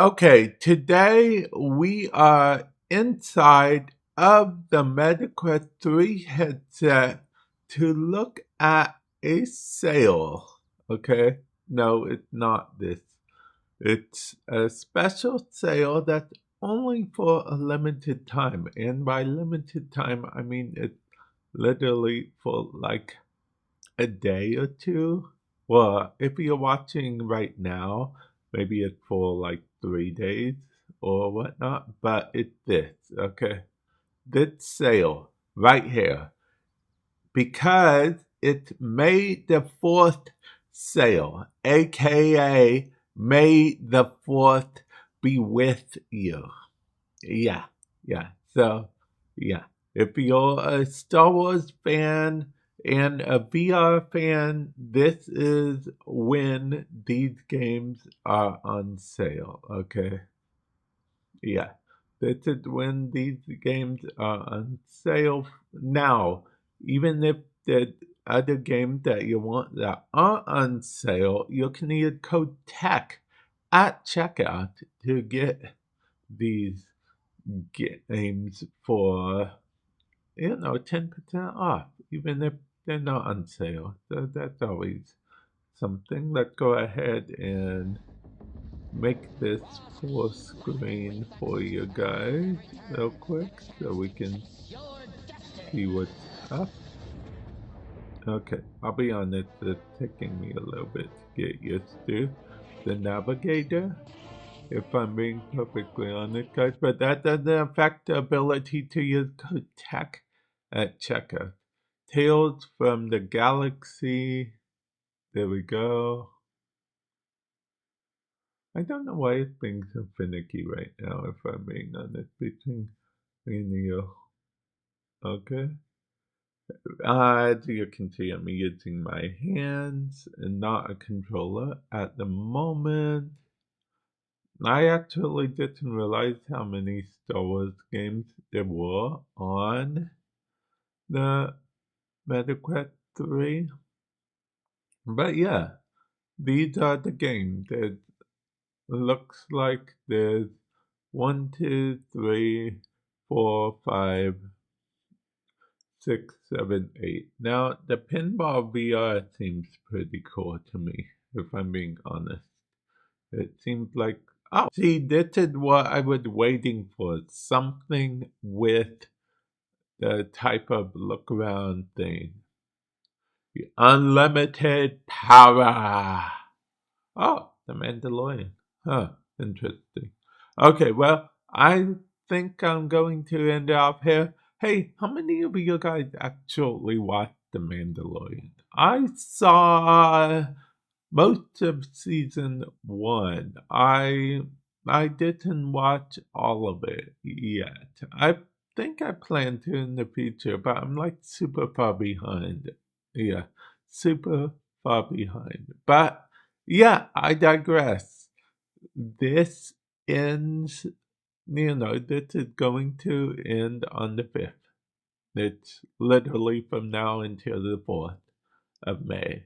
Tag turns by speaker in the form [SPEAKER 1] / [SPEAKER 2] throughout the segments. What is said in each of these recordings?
[SPEAKER 1] Okay, today we are inside of the MetaQuest 3 headset to look at a sale. Okay, no, it's not this. It's a special sale that's only for a limited time. And by limited time, I mean it's literally for like a day or two. Well, if you're watching right now, maybe it's for like 3 days or whatnot, but it's this, okay? This sale right here because it's May the 4th sale, aka May the 4th be with you. Yeah, yeah. So, yeah. If you're a Star Wars fan and a VR fan, this is when these games are on sale, okay? Yeah. This is when these games are on sale now. Even if the other games that you want that are on sale, you can use code TECH at checkout to get these games for 10% off, even if they're not on sale. So that's always something. Let's go ahead and make this full screen for you guys real quick so we can see what's up. Okay, I'll be honest, it's taking me a little bit to get used to the navigator, if I'm being perfectly honest, guys, but that doesn't affect the ability to use code TECH at checkout. Tales from the Galaxy. There we go. I don't know why it's being so finicky right now, if I'm being honest, between me and you. Okay. As you can see, I'm using my hands and not a controller at the moment. I actually didn't realize how many Star Wars games there were on the MetaQuest 3. But yeah, these are the games. It looks like there's 1, 2, 3, 4, 5, 6, 7, 8. Now, the pinball VR seems pretty cool to me, if I'm being honest. It seems like, oh, see, this is what I was waiting for. Something with the type of look around thing. The unlimited power. Oh, the Mandalorian. Huh, interesting. Okay, well, I think I'm going to end off here. Hey, how many of you guys actually watched The Mandalorian? I saw most of season 1. I didn't watch all of it yet. I think I plan to in the future, but I'm like super far behind. Yeah, super far behind. But yeah, I digress. This ends, this is going to end on the 5th. It's literally from now until the 4th of May.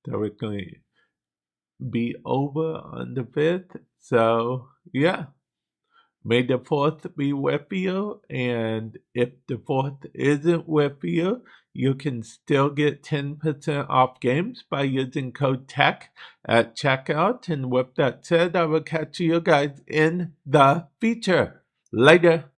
[SPEAKER 1] So it's going to be over on the 5th. So, yeah. May the 4th be with you. And if the 4th isn't with you, you can still get 10% off games by using code TECH at checkout. And with that said, I will catch you guys in the future. Later.